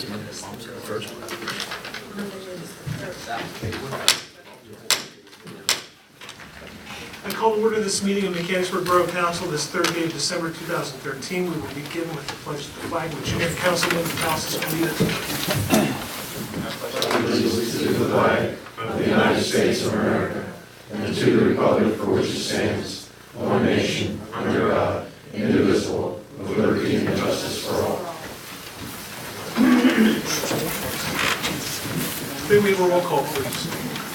I call to order this meeting of Mechanicsburg Borough Council this third day of December 2013. We will begin with the pledge of the flag, which Mayor Councilman Calcis will lead us. Allegiance to the flag of the United States of America and to the republic for which it stands, one nation, under God, indivisible, with liberty and justice for all. May we have a roll call, please?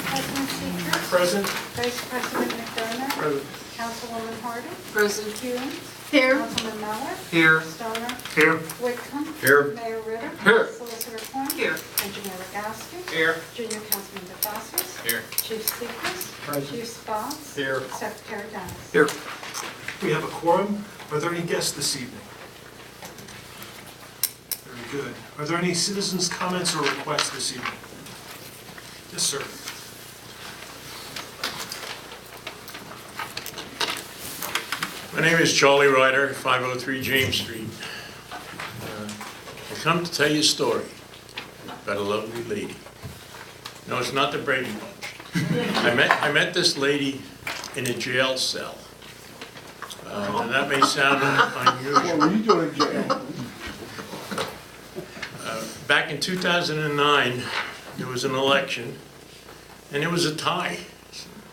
President Seeger. Present. Vice President McDermott. Present. Councilwoman Hardy. Present. Hume. Here. Councilman Miller. Here. Stoner. Here. Whitcomb. Here. Mayor Ritter. Here. Solicitor Quinn. Here. Engineer Legasky. Here. Junior Councilman DeFasis. Here. Chief Seekers. Chief Spots. Here. Secretary Dennis. Here. We have a quorum. Are there any guests this evening? Very good. Are there any citizens' comments or requests this evening? Yes, sir. My name is Charlie Ryder, 503 James Street. I come to tell you a story about a lovely lady. No, it's not the Brady Bunch. I met this lady in a jail cell. And that may sound unusual. What were you doing in jail? Back in 2009, there was an election, and it was a tie.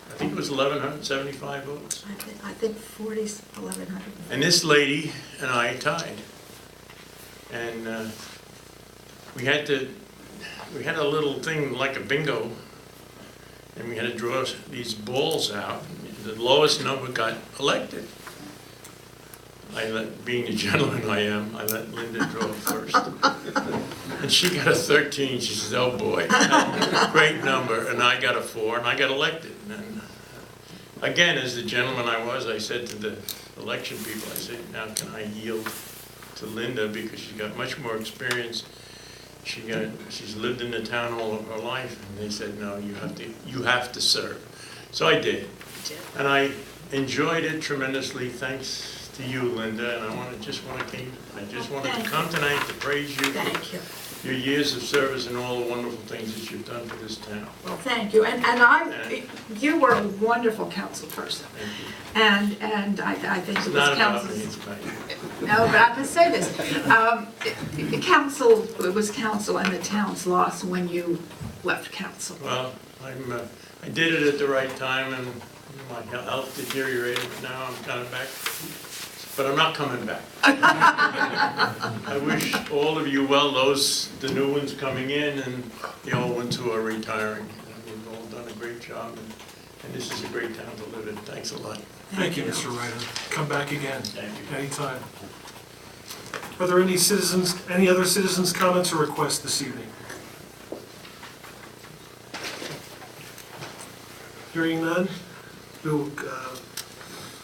I think it was 1,175 votes. I think 40's 1,100. And this lady and I tied. And we had a little thing like a bingo, and we had to draw these balls out. The lowest number got elected. Being the gentleman I am, I let Linda draw first. And she got a 13. She says, oh boy, great number. And I got a 4, and I got elected. And again, as the gentleman I was, I said to the election people, I said, now can I yield to Linda because she's got much more experience. She's lived in the town all of her life. And they said, no, you have to serve. So I did. And I enjoyed it tremendously, thanks to you, Linda, and I just wanted to come tonight to praise you Thank you. for your years of service and all the wonderful things that you've done for this town. Well, thank you. And you were a wonderful council person. Thank you. And I think It's it was not about council. me, it's about you. No, but I have to say this. It was council and the town's loss when you left council. Well, I did it at the right time, and my health deteriorated, but now I'm kind of back. But I'm not coming back. I wish all of you well, the new ones coming in and the old ones who are retiring. You've all done a great job, and this is a great town to live in. Thanks a lot. Thank you, Mr. Ryder. Come back again, Thank you. anytime. Are there any other citizens' comments or requests this evening? Hearing none, we will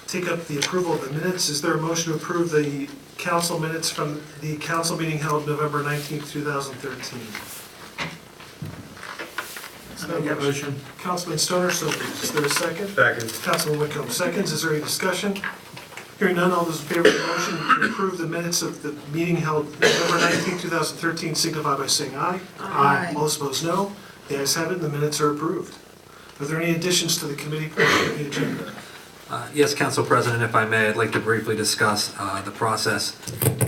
take up the approval of the minutes. Is there a motion to approve the council minutes from the council meeting held November 19th, 2013? Make that motion. Councilman Stoner, so moved. Is there a second? Second. Councilman Whitcomb, seconds. Is there any discussion? Hearing none, all those in favor of the motion to approve the minutes of the meeting held November 19th, 2013 signify by saying aye. Aye. All opposed, no. The ayes have it, and the minutes are approved. Are there any additions to the committee portion of the agenda? Yes, Council President, if I may, I'd like to briefly discuss the process.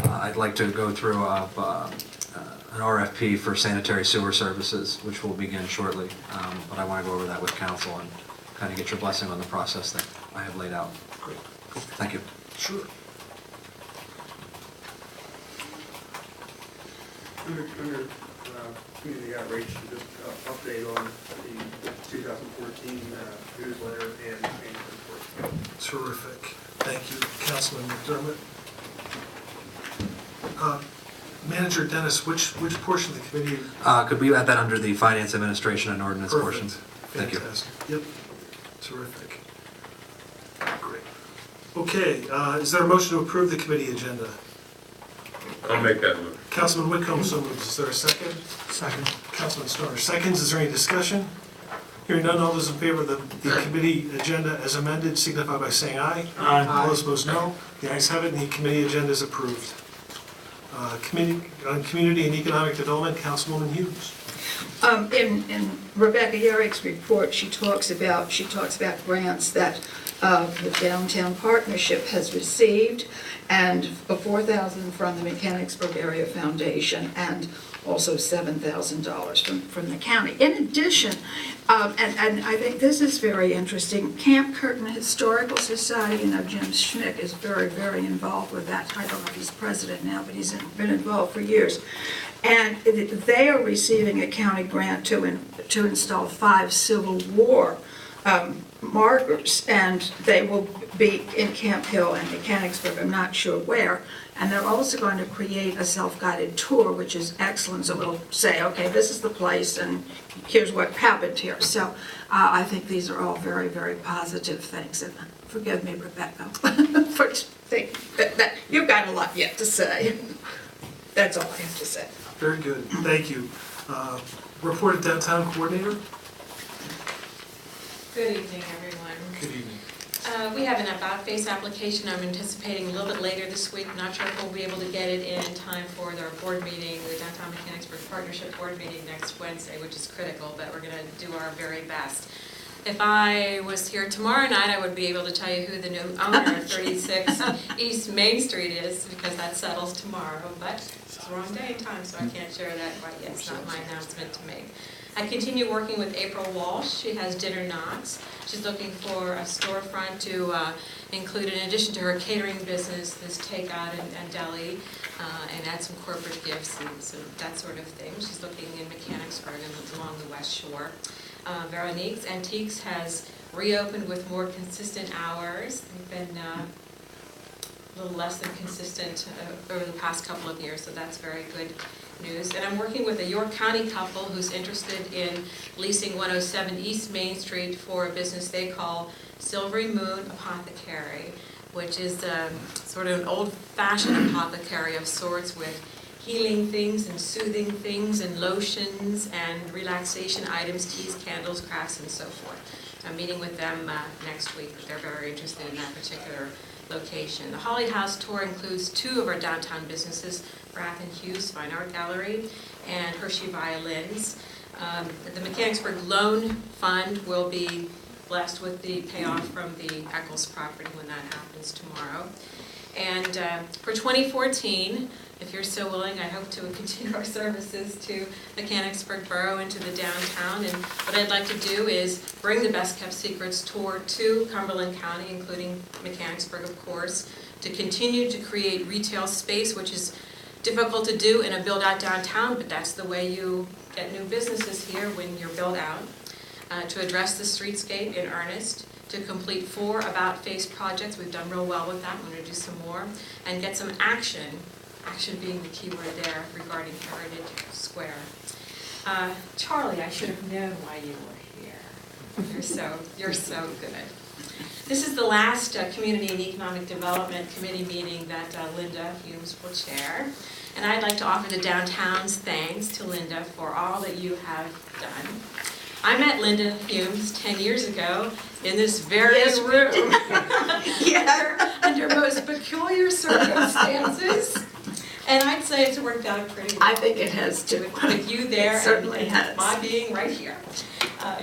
I'd like to go through an RFP for sanitary sewer services, which will begin shortly. But I want to go over that with council and kind of get your blessing on the process that I have laid out. Great. Thank you. Sure. Under community outreach, just update on the 2014 newsletter and report. Terrific. Thank you, Councilman McDermott. Manager Dennis, which portion of the committee? Could we add that under the Finance Administration and Ordinance Perfect. portions? Thank you. Fantastic. Yep. Terrific. Great. Okay, is there a motion to approve the committee agenda? I'll make that motion. Councilman Whitcomb, so moved. Is there a second? Second. Councilman Stoner, seconds. Is there any discussion? Hearing none, all those in favor of the committee agenda as amended signify by saying aye. Aye. All those opposed, no. The ayes have it, and the committee agenda is approved. Community and Economic Development, Councilwoman Hughes. In Rebecca Yerrick's report, she talks about grants that the Downtown Partnership has received, and $4,000 from the Mechanicsburg Area Foundation, and also $7,000 from the county. In addition, and I think this is very interesting, Camp Curtin Historical Society, you know, Jim Schmick is very, very involved with that. I don't know if he's president now, but he's been involved for years. And they are receiving a county grant to install 5 Civil War markers, and they will be in Camp Hill and Mechanicsburg, I'm not sure where. And they're also going to create a self-guided tour, which is excellent. So it'll say, okay, this is the place, and here's what happened here. So I think these are all very, very positive things. And forgive me, Rebecca, for thinking that you've got a lot yet to say. That's all I have to say. Very good, thank you. Report of Downtown Coordinator. Good evening, everyone. Good evening. We have an about-face application I'm anticipating a little bit later this week. Not sure if we'll be able to get it in time for their board meeting, the Downtown Mechanicsburg Partnership Board meeting next Wednesday, which is critical, but we're going to do our very best. If I was here tomorrow night, I would be able to tell you who the new owner of 36 East Main Street is, because that settles tomorrow, but it's the wrong day and time, so I can't share that quite yet. It's not my announcement to make. I continue working with April Walsh. She has Dinner Knots. She's looking for a storefront to include, in addition to her catering business, this takeout and deli, and add some corporate gifts and that sort of thing. She's looking in Mechanicsburg and along the West Shore. Veronique's Antiques has reopened with more consistent hours. They've been a little less than consistent over the past couple of years, so that's very good news. And I'm working with a York County couple who's interested in leasing 107 East Main Street for a business they call Silvery Moon Apothecary, which is sort of an old-fashioned apothecary of sorts with healing things and soothing things and lotions and relaxation items, teas, candles, crafts, and so forth. I'm meeting with them next week, but they're very interested in that particular location. The Holly House tour includes 2 of our downtown businesses, Brath and Hughes Fine Art Gallery and Hershey Violins. The Mechanicsburg Loan Fund will be blessed with the payoff from the Eccles property when that happens tomorrow. And for 2014, if you're so willing, I hope to continue our services to Mechanicsburg Borough and to the downtown. And what I'd like to do is bring the Best Kept Secrets tour to Cumberland County, including Mechanicsburg, of course, to continue to create retail space, which is difficult to do in a build-out downtown, but that's the way you get new businesses here when you're built out. To address the streetscape in earnest, to complete 4 about-face projects. We've done real well with that. I'm going to do some more. And get some action being the key word there, regarding Heritage Square. Charlie, I should have known why you were here. You're so good. This is the last Community and Economic Development Committee meeting that Linda Humes will chair. And I'd like to offer the downtown's thanks to Linda for all that you have done. I met Linda Humes 10 years ago in this very room. Under most peculiar circumstances. And I'd say it's worked out pretty well. I think it has too. With you there, it certainly and has. my being right here.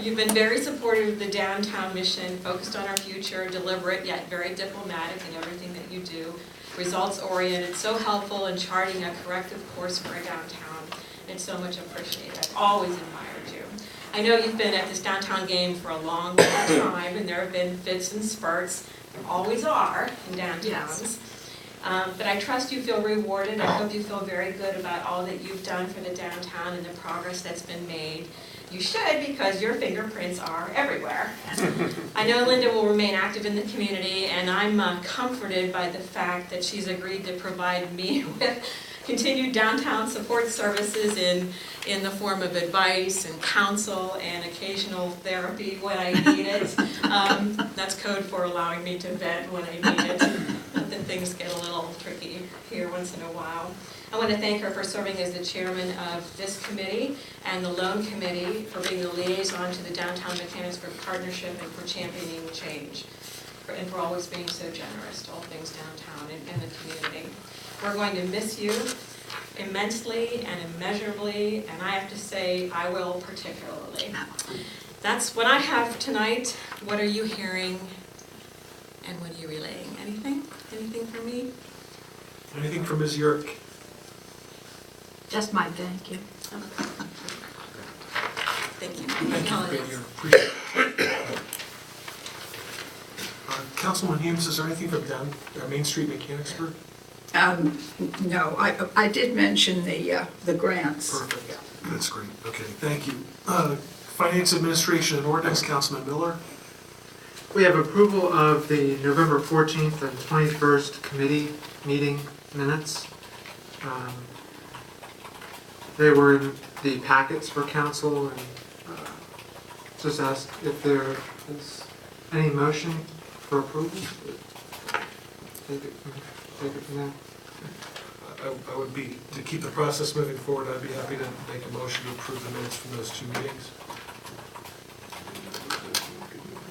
You've been very supportive of the downtown mission, focused on our future, deliberate yet very diplomatic in everything that you do, results-oriented, so helpful in charting a corrective course for a downtown. It's so much appreciated. I've always admired you. I know you've been at this downtown game for a long time, and there have been fits and spurts. There always are in downtowns. Yes. But I trust you feel rewarded. I hope you feel very good about all that you've done for the downtown and the progress that's been made. You should, because your fingerprints are everywhere. I know Linda will remain active in the community, and I'm comforted by the fact that she's agreed to provide me with continued downtown support services in the form of advice and counsel and occasional therapy when I need it. That's code for allowing me to vent when I need it. Then things get a little tricky here once in a while. I want to thank her for serving as the chairman of this committee and the loan committee, for being the liaison to the Downtown Mechanicsburg Partnership, and for championing change, and for always being so generous to all things downtown and the community. We're going to miss you. immensely and immeasurably, and I have to say, I will particularly. That's what I have tonight. What are you hearing, and what are you relaying? Anything? Anything for me? Anything from Ms. Yurick? Just my thank you. Thank you. Thank you for being here. Appreciate it. Councilman Humes, is there anything from down Main Street, Mechanicsburg? No, I did mention the grants. Perfect. That's great. Okay, thank you. Finance Administration and Ordinance, Councilman Miller. We have approval of the November 14th and 21st committee meeting minutes. They were in the packets for council, and just asked if there is any motion for approval. Take it from there. I would be, to keep the process moving forward, I'd be happy to make a motion to approve the minutes from those two meetings.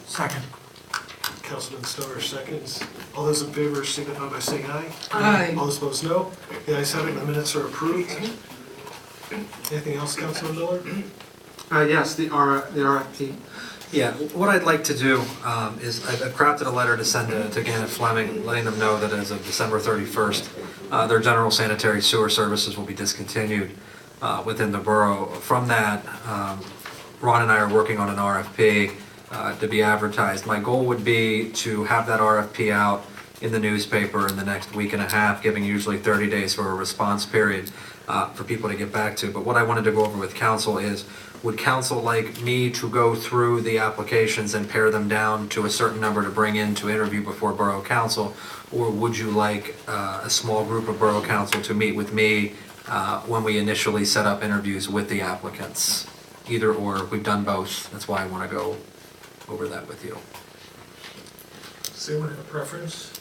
Second. Councilman Stoner seconds. All those in favor signify by saying aye. Aye. All those opposed, no. The ayes have it, the minutes are approved. Anything else, Councilman Miller? Yes, the RFP. Yeah, what I'd like to do is I've crafted a letter to send to Gannett Fleming, letting them know that as of December 31st, their general sanitary sewer services will be discontinued within the borough. From that, Ron and I are working on an RFP to be advertised. My goal would be to have that RFP out in the newspaper in the next week and a half, giving usually 30 days for a response period for people to get back to. But what I wanted to go over with council is, would council like me to go through the applications and pare them down to a certain number to bring in to interview before borough council? Or would you like a small group of borough council to meet with me when we initially set up interviews with the applicants? Either or, we've done both. That's why I want to go over that with you. Does anyone have a preference?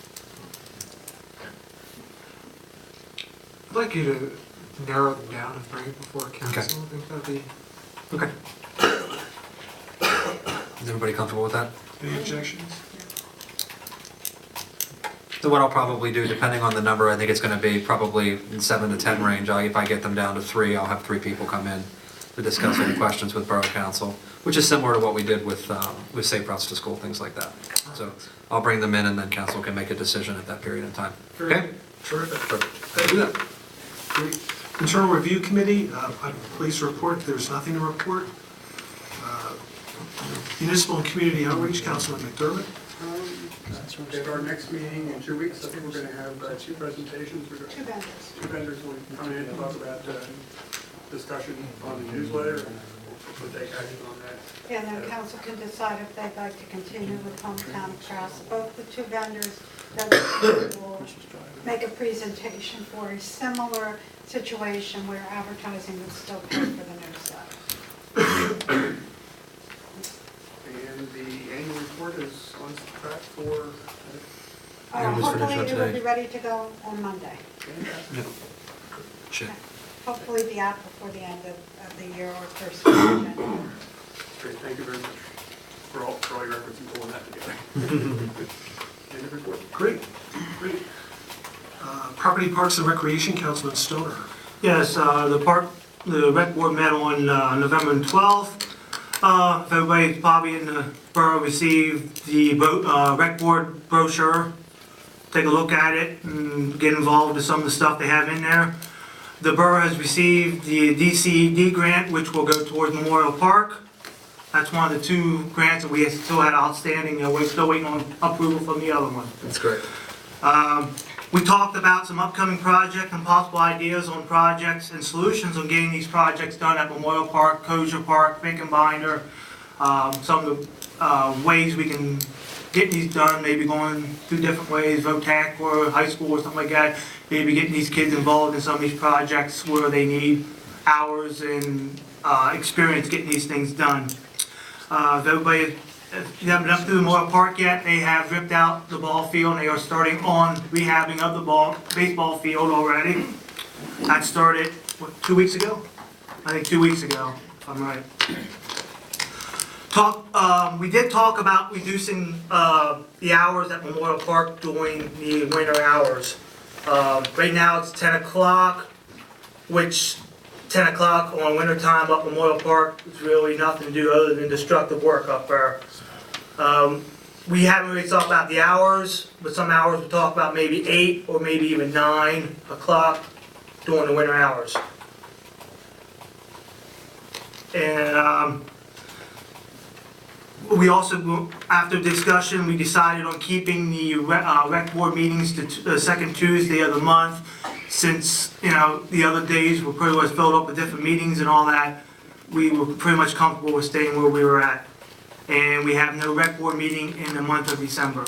I'd like you to narrow them down and bring it before council. Okay. I think that'd be... Okay. Is everybody comfortable with that? Any objections? So what I'll probably do, depending on the number, I think it's going to be probably in 7 to 10 range. If I get them down to 3, I'll have 3 people come in to discuss any questions with borough council, which is similar to what we did with safe routes to school, things like that. So I'll bring them in, and then council can make a decision at that period of time. Very Okay? good. Terrific. Perfect. Thank you. Great. Internal Review Committee, I'm pleased to report there's nothing to report. Municipal and Community Outreach, Councilman McDermott. At our next meeting in 2 weeks, I think we're going to have 2 presentations. Two vendors. 2 vendors will come in and talk about discussion on the newsletter, and we'll take action on that. And then council can decide if they'd like to continue with Hometown Press. Both the 2 vendors that will make a presentation for a similar situation where advertising would still pay for the newsletter. And the annual report is on track for... Yeah, just finish Hopefully up it will today. be ready to go on Monday. Yep. Shit. Hopefully be out before the end of the year or first week of January. Great, thank you very much for all your efforts in pulling that together. End of report. Great. Great. Property, Parks, and Recreation, Councilman Stoner. Yes, the rec board met on November 12th. If everybody probably in the borough received the rec board brochure, take a look at it and get involved in some of the stuff they have in there. The borough has received the DCED grant, which will go towards Memorial Park. That's one of the 2 grants that we still had outstanding. We're still waiting on approval from the other one. That's great. We talked about some upcoming projects and possible ideas on projects and solutions on getting these projects done at Memorial Park, Kosher Park, Finkenbinder. Some of the ways we can get these done, maybe going through different ways, VOTAC or high school or something like that. Maybe getting these kids involved in some of these projects where they need hours and experience getting these things done. If you haven't been up to the Memorial Park yet, they have ripped out the ball field and they are starting on rehabbing of the baseball field already. That started, what, 2 weeks ago? I think 2 weeks ago, if I'm right. We did talk about reducing the hours at Memorial Park during the winter hours. Right now it's 10 o'clock which 10 o'clock on winter time up Memorial Park is really nothing to do other than destructive work up there. We haven't really talked about the hours, but some hours we talk about maybe 8 or maybe even 9 o'clock during the winter hours. And we also, after discussion, we decided on keeping the rec board meetings to the second Tuesday of the month, since, you know, the other days were pretty much filled up with different meetings and all that. We were pretty much comfortable with staying where we were at. And we have no rec board meeting in the month of December.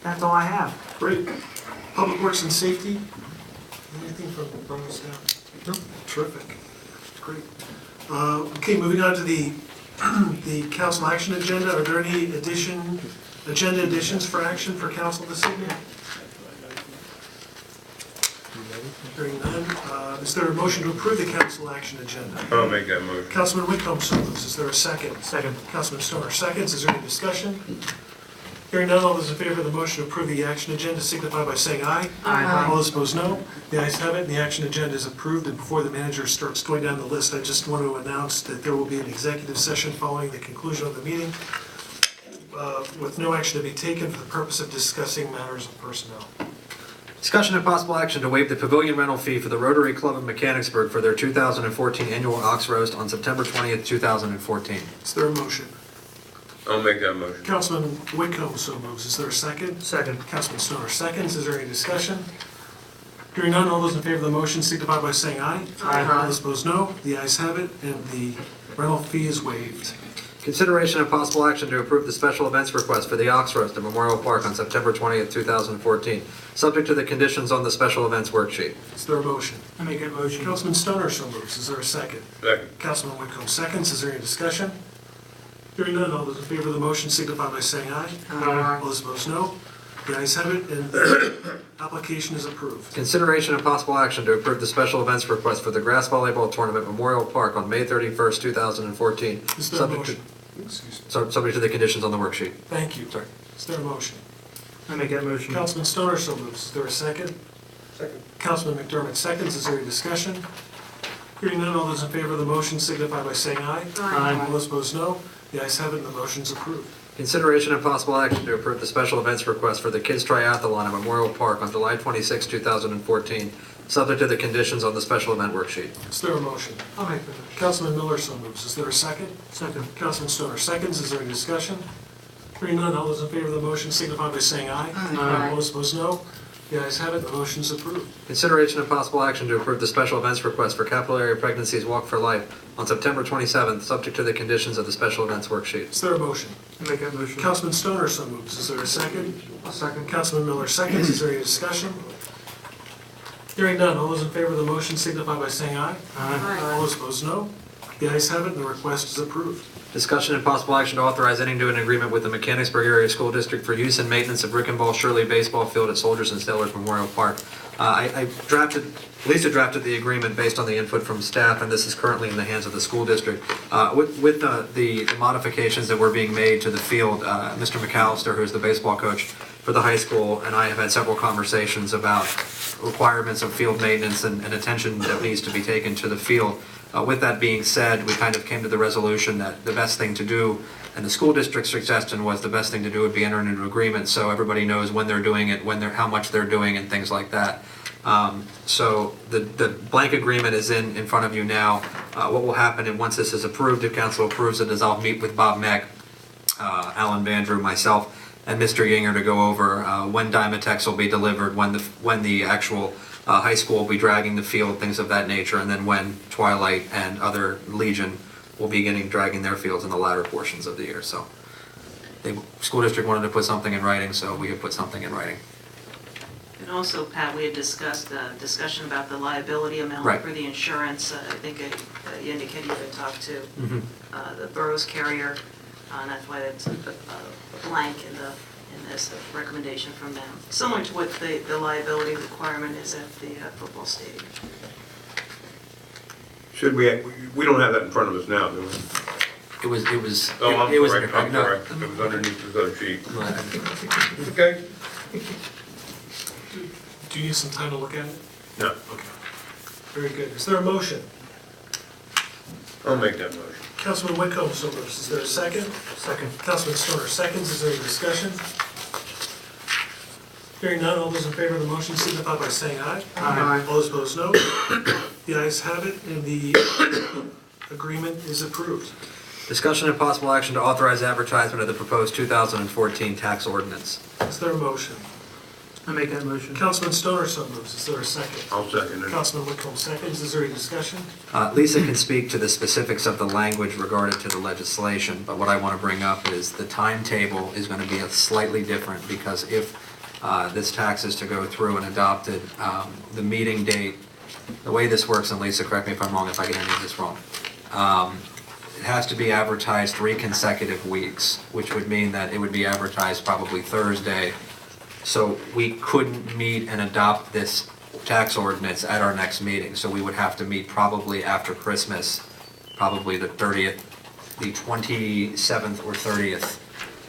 That's all I have. Great. Public Works and Safety? Anything from Borough staff? No? Terrific. Great. Okay, moving on to the council action agenda. Are there any agenda additions for action for council this evening? Hearing none. Is there a motion to approve the council action agenda? I'll make that motion. Councilman Whitcomb so moves. Is there a second? Second. Councilman Stoner seconds. Is there any discussion? Hearing none, all those in favor of the motion to approve the action agenda signify by saying aye. Aye. All those opposed, no. The ayes have it, and the action agenda is approved. And before the manager starts going down the list, I just want to announce that there will be an executive session following the conclusion of the meeting with no action to be taken for the purpose of discussing matters of personnel. Discussion and possible action to waive the pavilion rental fee for the Rotary Club of Mechanicsburg for their 2014 annual ox roast on September 20th, 2014. Is there a motion? I'll make that motion. Councilman Whitcomb so moves. Is there a second? Second. Councilman Stoner seconds. Is there any discussion? Hearing none, all those in favor of the motion signify by saying aye. Aye. All those opposed, no. The ayes have it, and the rental fee is waived. Consideration and possible action to approve the special events request for the Ox Roast at Memorial Park on September 20th, 2014, subject to the conditions on the special events worksheet. Is there a motion? I make that motion. Councilman Stoner so moves. Is there a second? Second. Councilman Whitcomb seconds. Is there any discussion? Hearing none, all those in favor of the motion signify by saying aye. Aye. All those opposed, no. The ayes have it, and the application is approved. Consideration and possible action to approve the special events request for the grass volleyball tournament at Memorial Park on May 31st, 2014. Is there a subject motion? Subject to the conditions on the worksheet. Thank you. Sorry. Is there a motion? I make that motion. Councilman Stoner so moves. Is there a second? Second. Councilman McDermott seconds. Is there any discussion? Hearing none, all those in favor of the motion signify by saying aye. Aye. All those opposed, no. The ayes have it, and the motion's approved. Consideration and possible action to approve the special events request for the Kids Triathlon at Memorial Park on July 26, 2014, subject to the conditions on the special event worksheet. Is there a motion? I'll make that motion. Councilman Miller so moves. Is there a second? Second. Councilman Stoner seconds. Is there any discussion? Hearing none, all those in favor of the motion signify by saying aye. Aye. All those opposed, no. The ayes have it, the motion's approved. Consideration and possible action to approve the special events request for Capillary Pregnancies Walk for Life on September 27th, subject to the conditions of the special events worksheet. Is there a motion? I make that motion. Councilman Stoner so moves. Is there a second? I'll second. Councilman Miller seconds. Is there any discussion? Hearing none, all those in favor of the motion signify by saying aye. Aye. All those opposed, no. The ayes have it, and the request is approved. Discussion and possible action to authorize entering into an agreement with the Mechanicsburg Area School District for use and maintenance of Rick and Ball Shirley Baseball Field at Soldiers and Sailors Memorial Park. Lisa drafted the agreement based on the input from staff, and this is currently in the hands of the school district. With the modifications that were being made to the field, Mr. McAllister, who's the baseball coach for the high school, and I have had several conversations about requirements of field maintenance and attention that needs to be taken to the field. With that being said, we kind of came to the resolution that the best thing to do, and the school district's suggestion was the best thing to do would be enter into agreement so everybody knows when they're doing it, how much they're doing, and things like that. So the blank agreement is in front of you now. What will happen, and once this is approved, if council approves it, is I'll meet with Bob Meck, Alan Vandrew, myself, and Mr. Yinger to go over when Dymatex will be delivered, when the actual high school will be dragging the field, things of that nature, and then when Twilight and other Legion will be dragging their fields in the latter portions of the year. So the school district wanted to put something in writing, so we have put something in writing. And also, Pat, we had discussed discussion about the liability amount Right. for the insurance. I think you indicated you had talked to the borough's carrier, and that's why it's a blank in this recommendation from them. Similar to what the liability requirement is at the football stadium. Should we don't have that in front of us now, do we? It was. Oh, I'm it was correct, I'm no. correct. It was underneath the other sheet. Right. Okay. Do you need some time to look at it? No. Okay. Very good. Is there a motion? I'll make that motion. Councilman Whitcomb, so moves. Is there a second? Second. Councilman Stoner seconds. Is there any discussion? Hearing none, all those in favor of the motion signify by saying aye. Aye. All those opposed, no. The ayes have it, and the agreement is approved. Discussion and possible action to authorize advertisement of the proposed 2014 tax ordinance. Is there a motion? I make that motion. Councilman Stoner, so moves. Is there a second? I'll second it. Councilman Whitcomb seconds. Is there any discussion? Lisa can speak to the specifics of the language regarding to the legislation, but what I want to bring up is the timetable is going to be slightly different, because if this tax is to go through and adopted, the meeting date, the way this works, and Lisa, correct me if I'm wrong, if I get any of this wrong, it has to be advertised 3 consecutive weeks, which would mean that it would be advertised probably Thursday. So we couldn't meet and adopt this tax ordinance at our next meeting. So we would have to meet probably after Christmas, probably the 30th, the 27th or 30th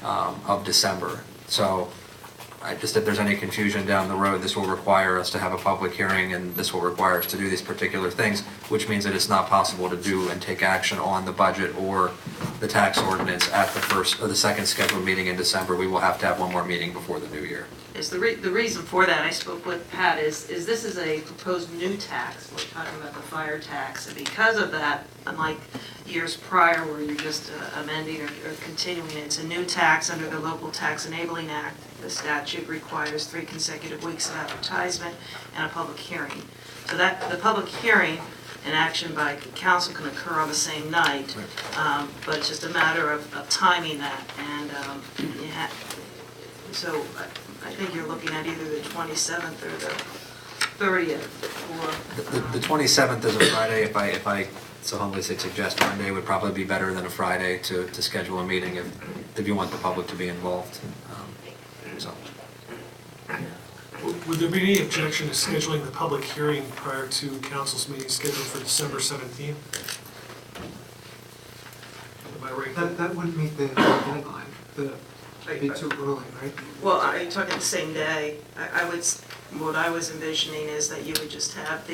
of December. So if there's any confusion down the road, this will require us to have a public hearing, and this will require us to do these particular things, which means that it's not possible to do and take action on the budget or the tax ordinance at the first or the second scheduled meeting in December. We will have to have one more meeting before the new year. Is the reason for that, I spoke with Pat, is this is a proposed new tax. We're talking about the fire tax, and because of that, unlike years prior where you're just amending or continuing, it's a new tax under the Local Tax Enabling Act. The statute requires 3 consecutive weeks of advertisement and a public hearing. So that, the public hearing and action by council can occur on the same night, but it's just a matter of timing that. And so I think you're looking at either the 27th or the 30th for... The 27th is a Friday. If I so humbly suggest Monday would probably be better than a Friday to schedule a meeting if you want the public to be involved. So. Would there be any objection to scheduling the public hearing prior to council's meeting scheduled for December 17th? Am I right? That wouldn't meet the deadline, it'd be too early, right? Well, are you talking the same day? What I was envisioning is that you would just have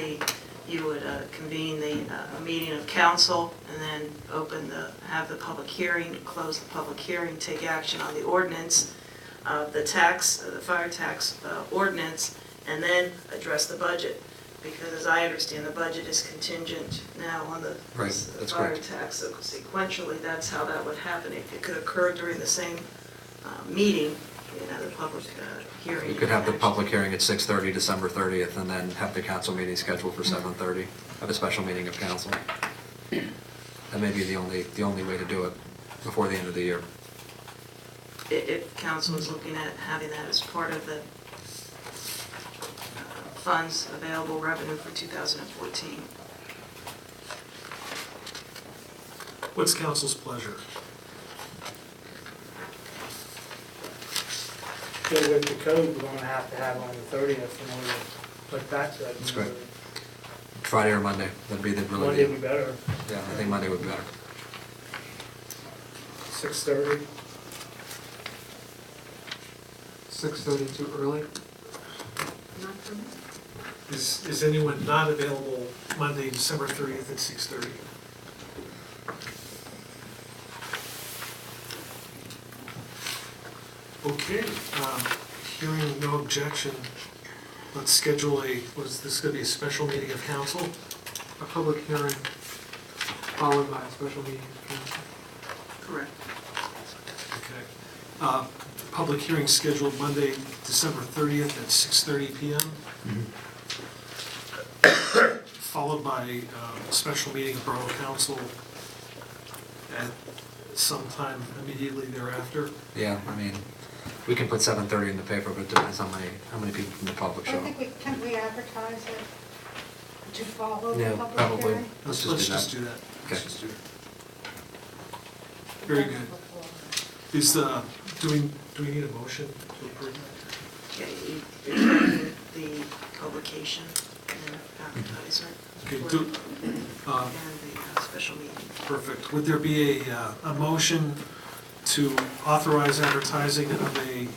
you would convene a meeting of council and then have the public hearing, close the public hearing, take action on the ordinance, the fire tax ordinance, and then address the budget. Because as I understand, the budget is contingent now on the Right, that's fire correct. tax. So sequentially, that's how that would happen. It could occur during the same meeting, the public hearing. You could have the public hearing at 6:30, December 30th, and then have the council meeting scheduled for 7:30, have a special meeting of council. That may be the only way to do it before the end of the year. If council is looking at having that as part of the funds available revenue for 2014. What's council's pleasure? With the code, we're gonna have to have on the 30th in order to put that to. That's great. Friday or Monday, that'd be the really. Monday would be better, Yeah, I think Monday would be better. 6:30. 6:30 too early? Not for me. Is anyone not available Monday, December 30th at 6:30? Okay, hearing no objection, let's schedule this gonna be a special meeting of council? A public hearing followed by a special meeting of council. Correct. Okay. Public hearing scheduled Monday, December 30th at 6:30 PM. Followed by a special meeting of Borough Council at sometime immediately thereafter. Yeah, I mean, we can put 7:30 in the paper, but it depends how many people from the public I show up. think can we advertise it to follow the Yeah, public probably. hearing? Let's Let's just just do do that. Okay. Let's just do that. Very good. Is do we need a motion to approve that? Okay, you're the publication and advertisement Okay, and the special meeting. perfect. Would there be a motion to authorize advertising of a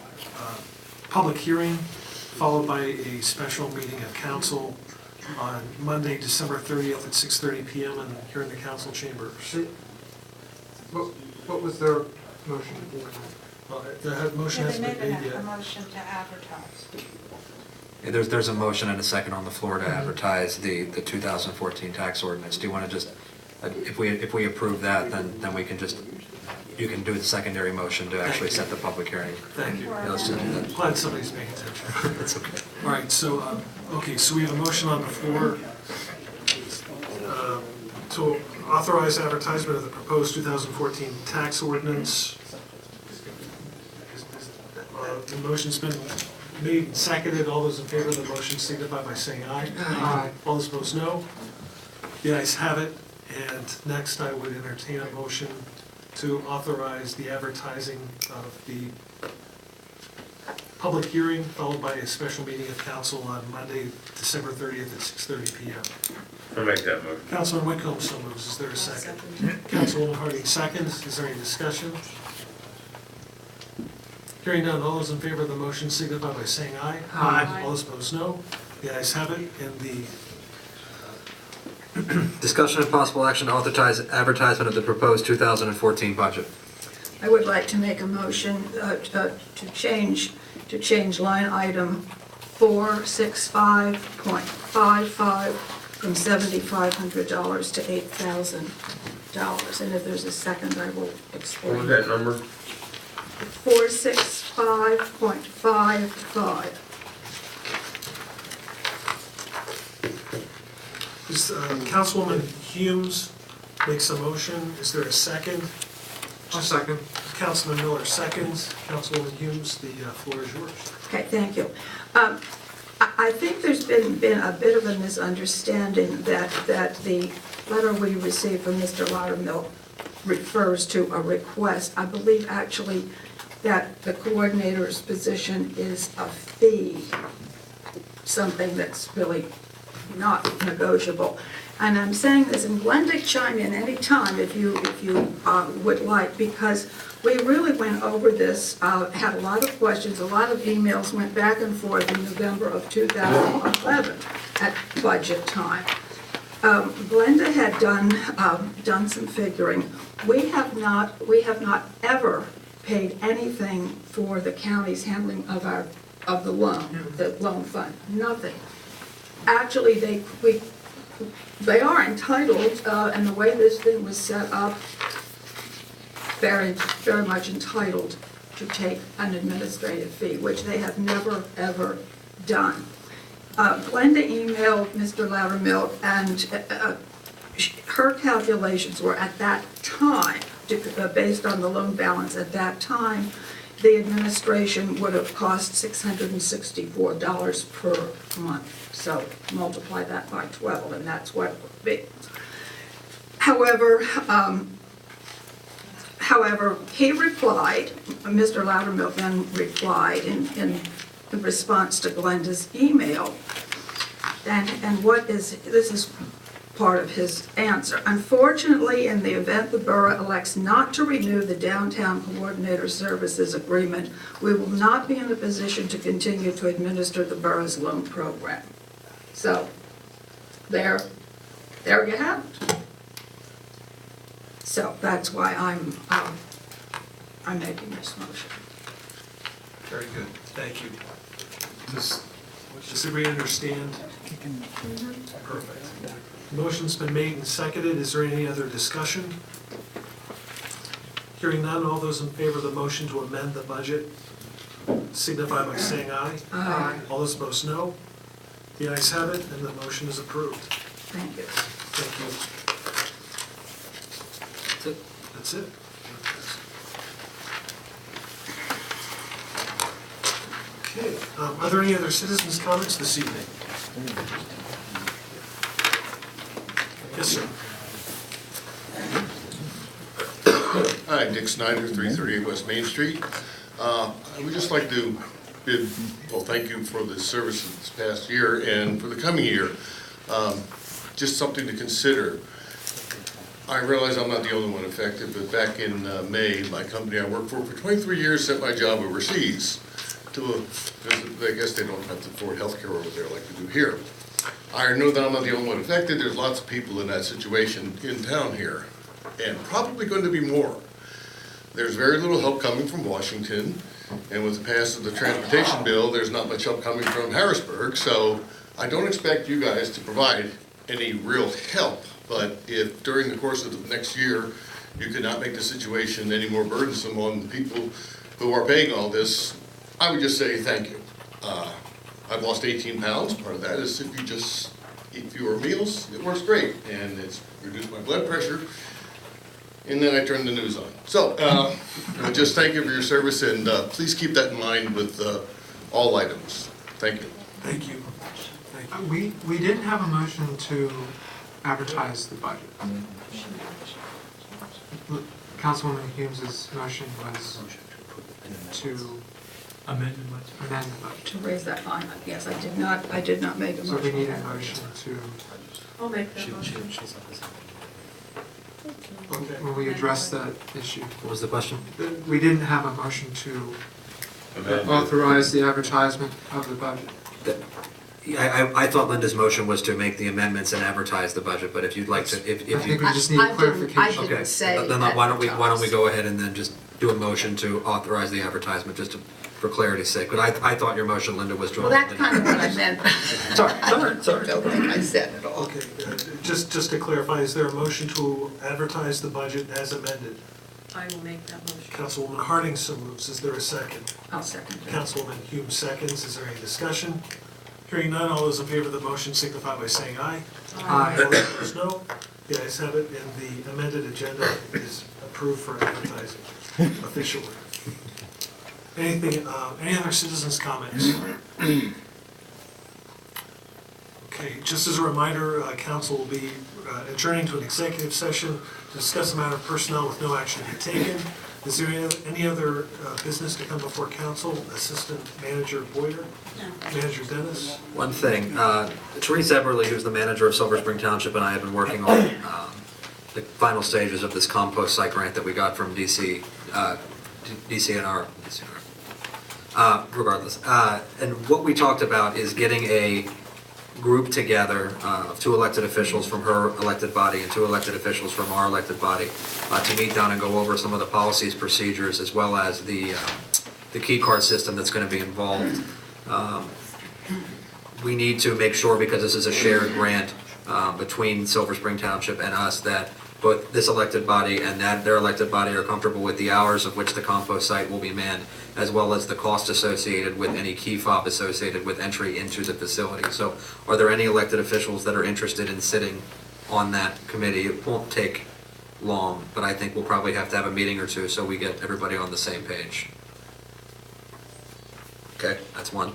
public hearing followed by a special meeting of council on Monday, December 30th at 6:30 PM here in the council chambers. What was their motion? The motion Yeah, hasn't they been made made a yet. motion to advertise. Yeah, there's a motion and a second on the floor to advertise the 2014 tax ordinance. Do you want to just, if we approve that, then we can just, you can do the secondary motion to actually set the public hearing. Thank you. Yeah, let's just do that. Glad somebody's paying attention. That's okay. All right, so, so we have a motion on the floor to authorize advertisement of the proposed 2014 tax ordinance. The motion's been made and seconded. All those in favor of the motion signify by saying aye. Aye. All those opposed, no. The ayes have it. And next, I would entertain a motion to authorize the advertising of the public hearing, followed by a special meeting of council on Monday, December 30th at 6:30 PM. I'll make that motion. Councilman Whitcomb so moves. Is there a second? Councilwoman Harding seconds. Is there any discussion? Hearing none, all those in favor of the motion signify by saying aye. Aye. All those opposed, no. The ayes have it, and the Discussion and possible action to authorize advertisement of the proposed 2014 budget. I would like to make a motion to change line item 465.55 from $7,500 to $8,000. And if there's a second, I will explain. What was that number? 465.55. Councilwoman Humes makes a motion. Is there a second? I'll second. Councilman Miller seconds. Councilwoman Humes, the floor is yours. Okay, thank you. I think there's been a bit of a misunderstanding that the letter we received from Mr. Loudermilk refers to a request. I believe actually that the coordinator's position is a fee, something that's really not negotiable. And I'm saying this, and Glenda, chime in any time if you would like, because we really went over this, had a lot of questions, a lot of emails, went back and forth in November of 2011 at budget time. Glenda had done some figuring. We have not ever paid anything for the county's handling of the loan fund, nothing. Actually, they are entitled, and the way this thing was set up, very, very much entitled to take an administrative fee, which they have never, ever done. Glenda emailed Mr. Loudermilk, and her calculations were at that time, based on the loan balance at that time, the administration would have cost $664 per month. So multiply that by 12, and that's what it would be. However, he replied, Mr. Loudermilk then replied in response to Glenda's email, and this is part of his answer. Unfortunately, in the event the borough elects not to renew the downtown coordinator services agreement, we will not be in a position to continue to administer the borough's loan program. So, there you have it. So that's why I'm making this motion. Very good. Thank you. Does everybody understand? Perfect. The motion's been made and seconded. Is there any other discussion? Hearing none, all those in favor of the motion to amend the budget signify by saying aye. Aye. All those opposed, no. The ayes have it, and the motion is approved. Thank you. Thank you. That's it. Okay, are there any other citizens' comments this evening? Yes, sir. Hi, Dick Snyder, 338 West Main Street. I would just like to thank you for the service this past year and for the coming year. Just something to consider. I realize I'm not the only one affected, but back in May, my company I worked for 23 years sent my job overseas to I guess they don't have to afford health care over there like we do here. I know that I'm not the only one affected. There's lots of people in that situation in town here, and probably going to be more. There's very little help coming from Washington, and with the passage of the transportation bill, there's not much help coming from Harrisburg, so I don't expect you guys to provide any real help, but if during the course of the next year, you could not make the situation any more burdensome on the people who are paying all this, I would just say thank you. I've lost 18 pounds. Part of that is if you just eat fewer meals, it works great, and it's reduced my blood pressure. And then I turn the news on. So, just thank you for your service, and please keep that in mind with all items. Thank you. Thank you. We didn't have a motion to advertise the budget. Councilwoman Humes' motion was to amend the budget. To raise that line, yes, I did not make a So we motion. need a motion to, I'll make that motion. when we address that issue. What was the question? We didn't have a motion to authorize the advertisement of the budget. I thought Linda's motion was to make the amendments and advertise the budget, but if you'd like to, if I you. think we just need a clarification. Okay, say then why don't we go ahead and then just do a motion to authorize the advertisement, just for clarity's sake. But I thought your motion, Linda, was to. Well, that's kind of what I meant. Sorry. Don't think I said it all. Okay, just to clarify, is there a motion to advertise the budget as amended? I will make that motion. Councilwoman Harding so moves. Is there a second? I'll second it. Councilwoman Hume seconds. Is there any discussion? Hearing none, all those in favor of the motion signify by saying aye. Aye. All opposed, no. The ayes have it, and the amended agenda is approved for advertising officially. Anything, any other citizens' comments? Okay, just as a reminder, council will be adjourning to an executive session to discuss a matter of personnel with no action to be taken. Is there any other business to come before council? Assistant Manager Boyer? Manager Dennis? One thing, Therese Eberly, who's the manager of Silver Spring Township, and I have been working on the final stages of this compost site grant that we got from DCNR. Regardless, and what we talked about is getting a group together of 2 elected officials from her elected body and 2 elected officials from our elected body to meet down and go over some of the policies, procedures, as well as the key card system that's going to be involved. We need to make sure, because this is a shared grant between Silver Spring Township and us, that both this elected body and their elected body are comfortable with the hours of which the compost site will be manned, as well as the cost associated with any key fob associated with entry into the facility. So are there any elected officials that are interested in sitting on that committee? It won't take long, but I think we'll probably have to have a meeting or two so we get everybody on the same page. Okay, that's one.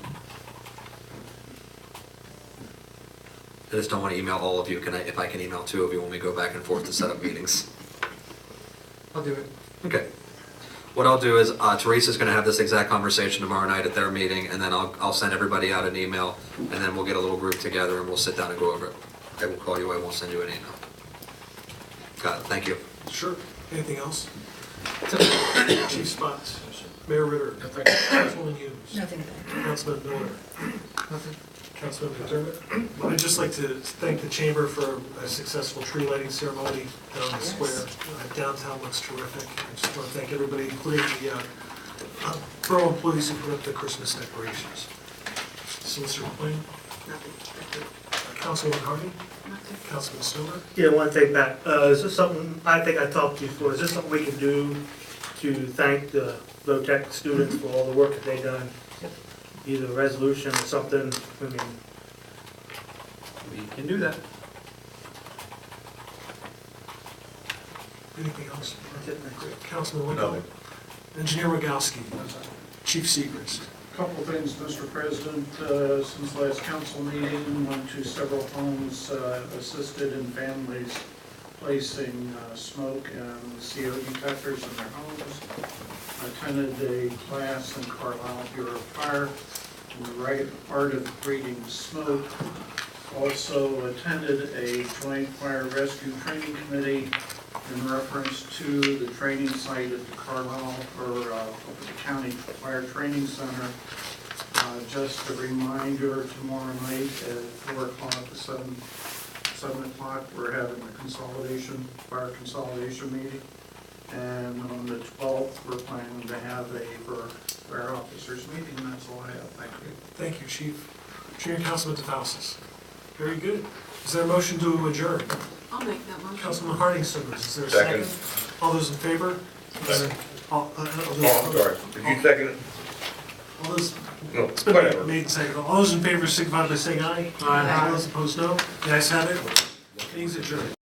I just don't want to email all of you. If I can email 2 of you when we go back and forth to set up meetings. I'll do it. Okay. What I'll do is, Teresa's going to have this exact conversation tomorrow night at their meeting, and then I'll send everybody out an email, and then we'll get a little group together and we'll sit down and go over it. I will call you, I won't send you an email. Got it, thank you. Sure. Anything else? Chief Spots? Mayor Ritter? Councilwoman Hughes? Nothing. Councilman Miller? Nothing. Councilman McDermott? I'd just like to thank the chamber for a successful tree lighting ceremony down the square. Downtown looks terrific. I just want to thank everybody, including the borough employees who put up the Christmas decorations. Solicitor McLean? Councilwoman Harding? Councilman Stover? Yeah, one thing back, is this something, I think I talked to you before, is this something we can do to thank the low-tech students for all the work that they've done? Either a resolution or something, I mean, We can do that. Anything else? that's it. Great. Councilman Wickle? Engineer Rogowski? Chief Segrist? Couple things, Mr. President. Since last council meeting, went to several homes, assisted in families placing smoke and CO detectors in their homes. Attended a class in Carlisle Bureau of Fire in the right art of breathing smoke. Also attended a joint fire rescue training committee in reference to the training site at the Carlisle for the County Fire Training Center. Just a reminder, tomorrow night at 4 o'clock, the seven o'clock, we're having a fire consolidation meeting. And on the 12th, we're planning to have a fire officers meeting, and that's all I have. Thank you. Thank you, Chief. Junior Councilman DeFalsis. Very good. Is there a motion to adjourn? I'll make that motion. Councilman Harding, so moved. Is there a second? All those in favor? Second. All Oh, I'm sorry. Did you second it? All those, No, it's been whatever. made and seconded. All those in favor signify by saying aye. Aye. All those opposed, no. The ayes have it. Meeting's adjourned.